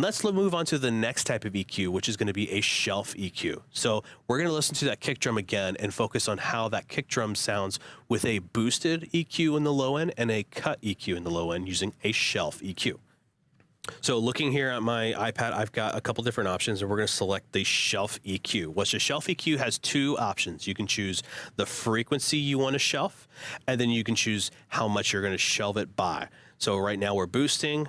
Let's move on to the next type of EQ, which is going to be a shelf EQ. So we're going to listen to that kick drum again and focus on how that kick drum sounds with a boosted EQ in the low end and a cut EQ in the low end using a shelf EQ. So looking here at my iPad, I've got a couple different options, and we're going to select the shelf EQ. Well, the shelf EQ has two options. You can choose the frequency you want to shelf, and then you can choose how much you're going to shelve it by. So right now we're boosting,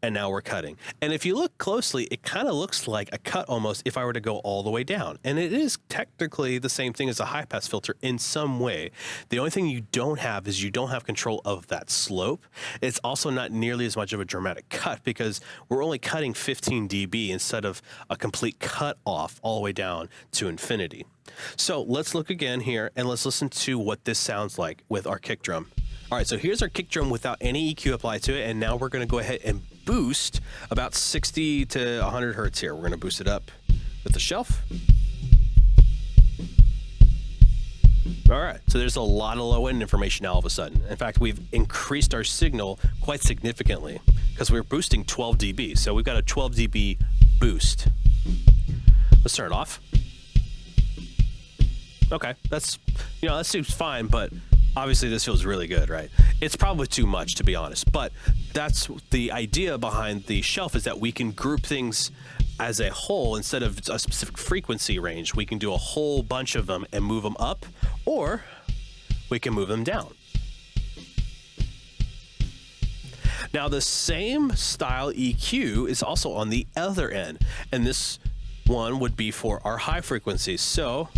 and now we're cutting. And if you look closely, it kind of looks like a cut almost if I were to go all the way down. And it is technically the same thing as a high pass filter in some way. The only thing you don't have is you don't have control of that slope. It's also not nearly as much of a dramatic cut because we're only cutting 15 dB instead of a complete cut off all the way down to infinity. So let's look again here and let's listen to what this sounds like with our kick drum. All right, so here's our kick drum without any EQ applied to it, and now we're going to go ahead and boost about 60 to 100 hertz here. We're going to boost it up with the shelf. All right, so there's a lot of low end information now all of a sudden. In fact, we've increased our signal quite significantly because we're boosting 12 dB. So we've got a 12 dB boost. Let's turn it off. Okay, that's, that seems fine, but obviously this feels really good, right? It's probably too much, to be honest, but that's the idea behind the shelf, is that we can group things as a whole instead of a specific frequency range. We can do a whole bunch of them and move them up, or we can move them down. Now, the same style EQ is also on the other end, and this one would be for our high frequencies. So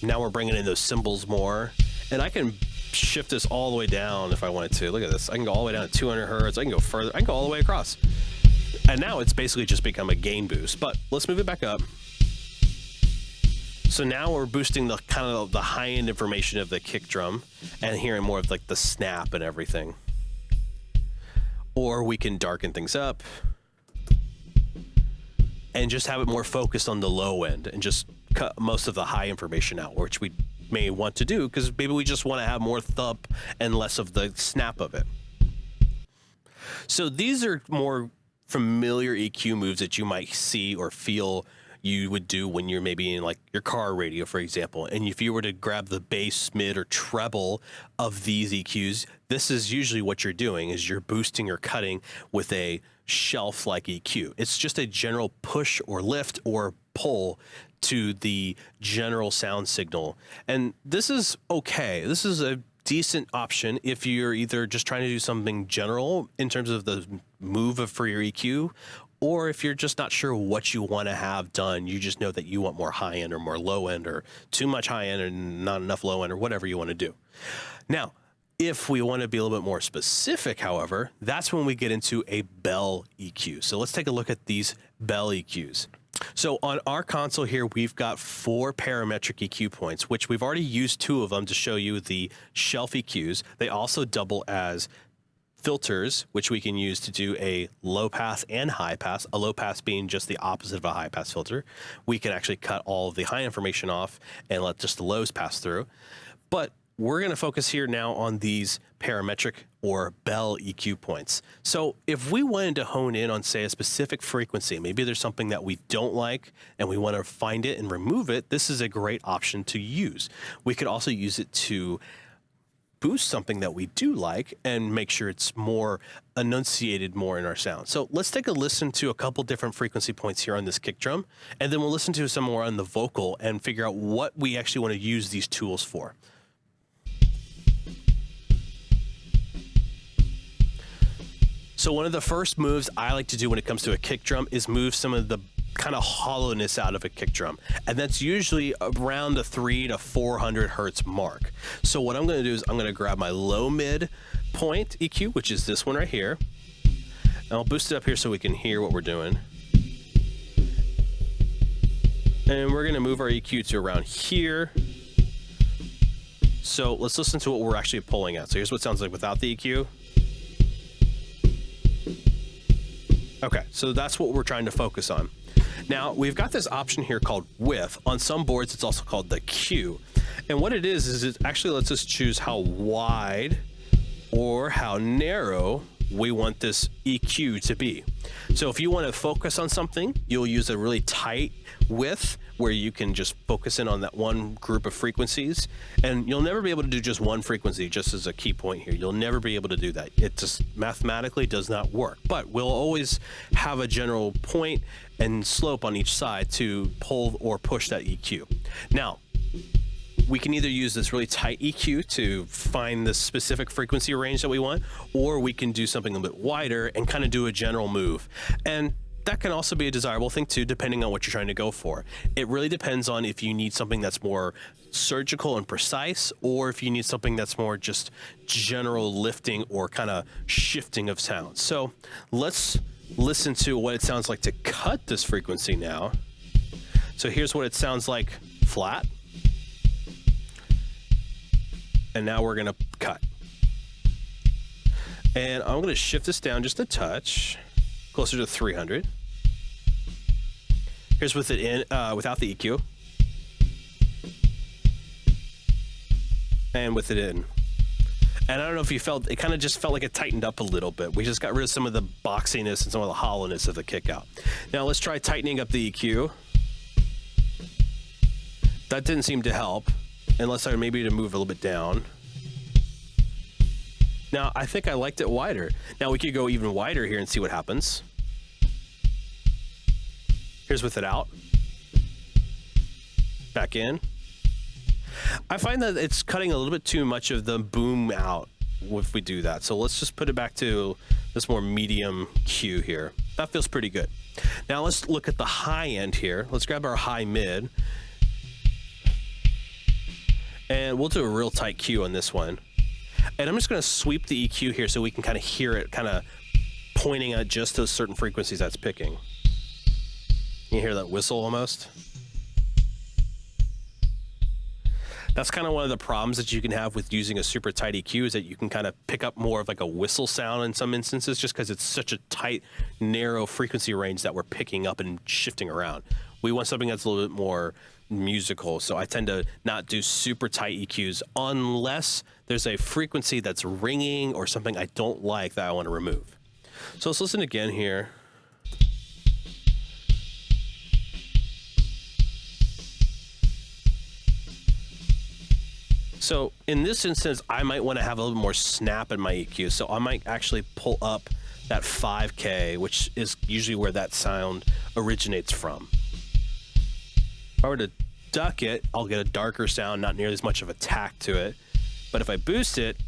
now we're bringing in those cymbals more, and I can shift this all the way down if I wanted to. Look at this. I can go all the way down to 200 hertz. I can go further. I can go all the way across. And now it's basically just become a gain boost, but let's move it back up. So now we're boosting the kind of the high end information of the kick drum and hearing more of like the snap and everything. Or we can darken things up and just have it more focused on the low end and just cut most of the high information out, which we may want to do because maybe we just want to have more thump and less of the snap of it. So these are more familiar EQ moves that you might see or feel you would do when you're maybe in like your car radio, for example. And if you were to grab the bass, mid, or treble of these EQs, this is usually what you're doing, is you're boosting or cutting with a shelf-like EQ. It's just a general push or lift or pull to the general sound signal. And this is okay. This is a decent option if you're either just trying to do something general in terms of the move for your EQ, or if you're just not sure what you want to have done. You just know that you want more high end or more low end, or too much high end and not enough low end, or whatever you want to do. Now, if we want to be a little bit more specific, however, that's when we get into a bell EQ. So let's take a look at these bell EQs. So on our console here, we've got 4 parametric EQ points, which we've already used 2 of them to show you the shelf EQs. They also double as filters, which we can use to do a low pass and high pass, a low pass being just the opposite of a high pass filter. We can actually cut all of the high information off and let just the lows pass through. But we're going to focus here now on these parametric or bell EQ points. So if we wanted to hone in on, say, a specific frequency, maybe there's something that we don't like and we want to find it and remove it, this is a great option to use. We could also use it to boost something that we do like and make sure it's more enunciated more in our sound. So let's take a listen to a couple different frequency points here on this kick drum, and then we'll listen to some more on the vocal and figure out what we actually want to use these tools for. So one of the first moves I like to do when it comes to a kick drum is move some of the kind of hollowness out of a kick drum. And that's usually around the 300 to 400 hertz mark. So what I'm going to do is I'm going to grab my low mid point EQ, which is this one right here. And I'll boost it up here so we can hear what we're doing. And we're going to move our EQ to around here. So let's listen to what we're actually pulling at. So here's what it sounds like without the EQ. Okay, so that's what we're trying to focus on. Now, we've got this option here called width. On some boards, it's also called the Q. And what it is it actually lets us choose how wide or how narrow we want this EQ to be. So if you want to focus on something, you'll use a really tight width where you can just focus in on that one group of frequencies. And you'll never be able to do just one frequency, just as a key point here. You'll never be able to do that. It just mathematically does not work. But we'll always have a general point and slope on each side to pull or push that EQ. Now, we can either use this really tight EQ to find the specific frequency range that we want, or we can do something a bit wider and kind of do a general move. And that can also be a desirable thing too, depending on what you're trying to go for. It really depends on if you need something that's more surgical and precise, or if you need something that's more just general lifting or kind of shifting of sound. So let's listen to what it sounds like to cut this frequency now. So here's what it sounds like flat. And now we're going to cut. And I'm going to shift this down just a touch, closer to 300. Here's with it in, without the EQ. And with it in. And I don't know if you felt, it kind of just felt like it tightened up a little bit. We just got rid of some of the boxiness and some of the hollowness of the kick out. Now let's try tightening up the EQ. That didn't seem to help. Unless I maybe to move a little bit down. Now, I think I liked it wider. Now, we could go even wider here and see what happens. Here's with it out. Back in. I find that it's cutting a little bit too much of the boom out if we do that. So let's just put it back to this more medium Q here. That feels pretty good. Now, let's look at the high end here. Let's grab our high mid. And we'll do a real tight Q on this one. And I'm just going to sweep the EQ here so we can kind of hear it kind of pointing at just those certain frequencies that's picking. You hear that whistle almost? That's kind of one of the problems that you can have with using a super tight EQ, is that you can kind of pick up more of like a whistle sound in some instances, just because it's such a tight, narrow frequency range that we're picking up and shifting around. We want something that's a little bit more musical, so I tend to not do super tight EQs unless there's a frequency that's ringing or something I don't like that I want to remove. So let's listen again here. So in this instance, I might want to have a little more snap in my EQ, so I might actually pull up that 5K, which is usually where that sound originates from. If I were to duck it, I'll get a darker sound, not nearly as much of a tack to it. But if I boost it,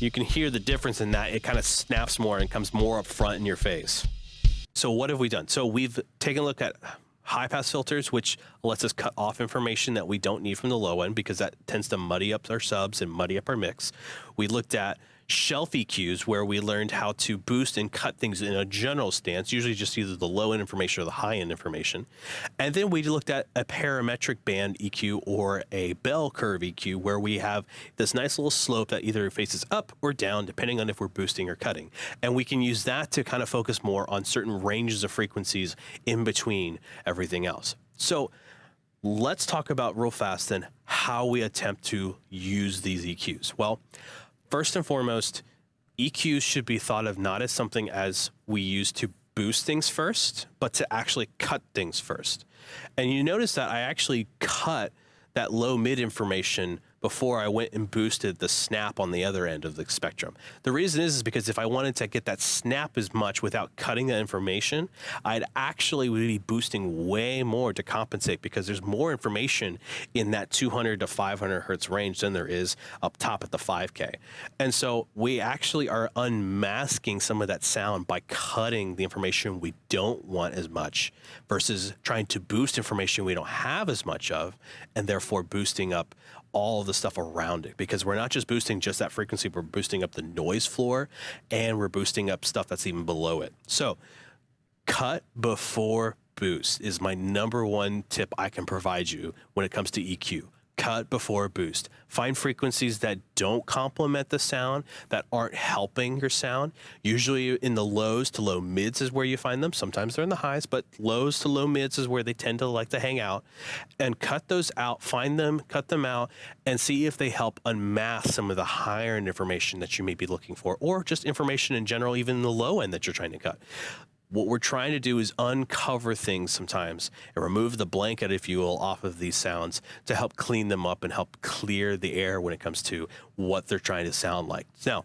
you can hear the difference in that. It kind of snaps more and comes more up front in your face. So what have we done? So we've taken a look at high pass filters, which lets us cut off information that we don't need from the low end, because that tends to muddy up our subs and muddy up our mix. We looked at shelf EQs, where we learned how to boost and cut things in a general stance, usually just either the low end information or the high end information. And then we looked at a parametric band EQ or a bell curve EQ, where we have this nice little slope that either faces up or down, depending on if we're boosting or cutting. And we can use that to kind of focus more on certain ranges of frequencies in between everything else. So let's talk about real fast then how we attempt to use these EQs. Well, first and foremost, EQs should be thought of not as something as we use to boost things first, but to actually cut things first. And you notice that I actually cut that low mid information before I went and boosted the snap on the other end of the spectrum. The reason is because if I wanted to get that snap as much without cutting that information, I'd actually be boosting way more to compensate, because there's more information in that 200 to 500 hertz range than there is up top at the 5K. And so we actually are unmasking some of that sound by cutting the information we don't want as much versus trying to boost information we don't have as much of, and therefore boosting up all of the stuff around it, because we're not just boosting just that frequency, we're boosting up the noise floor, and we're boosting up stuff that's even below it. So cut before boost is my number one tip I can provide you when it comes to EQ. cut before boost. Find frequencies that don't complement the sound, that aren't helping your sound. Usually in the lows to low mids is where you find them. Sometimes they're in the highs, but lows to low mids is where they tend to like to hang out. And cut those out, find them, cut them out, and see if they help unmask some of the higher end information that you may be looking for, or just information in general, even the low end that you're trying to cut. What we're trying to do is uncover things sometimes and remove the blanket, if you will, off of these sounds to help clean them up and help clear the air when it comes to what they're trying to sound like. Now,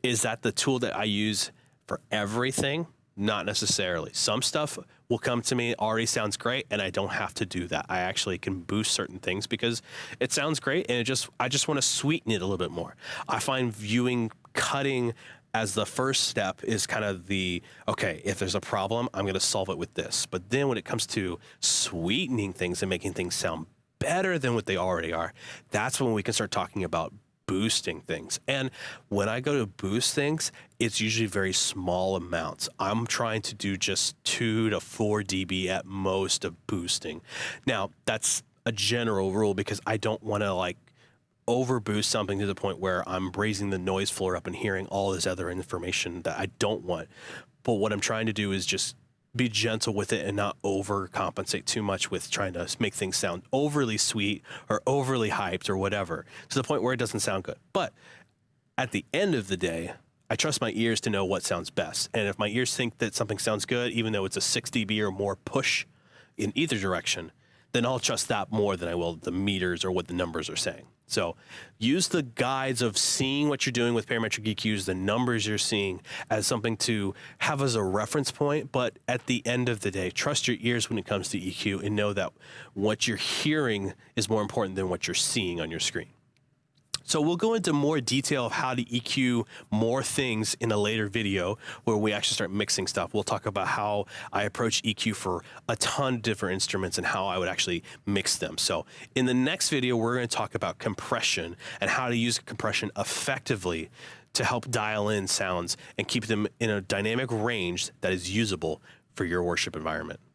is that the tool that I use for everything? Not necessarily. Some stuff will come to me, already sounds great, and I don't have to do that. I actually can boost certain things because it sounds great, and I just want to sweeten it a little bit more. I find cutting as the first step is kind of okay, if there's a problem, I'm going to solve it with this. But then when it comes to sweetening things and making things sound better than what they already are, that's when we can start talking about boosting things. And when I go to boost things, it's usually very small amounts. I'm trying to do just 2 to 4 dB at most of boosting. Now, that's a general rule because I don't want to overboost something to the point where I'm raising the noise floor up and hearing all this other information that I don't want. But what I'm trying to do is just be gentle with it and not overcompensate too much with trying to make things sound overly sweet or overly hyped or whatever, to the point where it doesn't sound good. But at the end of the day, I trust my ears to know what sounds best. And if my ears think that something sounds good, even though it's a 6 dB or more push in either direction, then I'll trust that more than I will the meters or what the numbers are saying. So use the guides of seeing what you're doing with parametric EQs, the numbers you're seeing, as something to have as a reference point. But at the end of the day, trust your ears when it comes to EQ and know that what you're hearing is more important than what you're seeing on your screen. So we'll go into more detail of how to EQ more things in a later video where we actually start mixing stuff. We'll talk about how I approach EQ for a ton of different instruments and how I would actually mix them. So in the next video, we're going to talk about compression and how to use compression effectively to help dial in sounds and keep them in a dynamic range that is usable for your worship environment.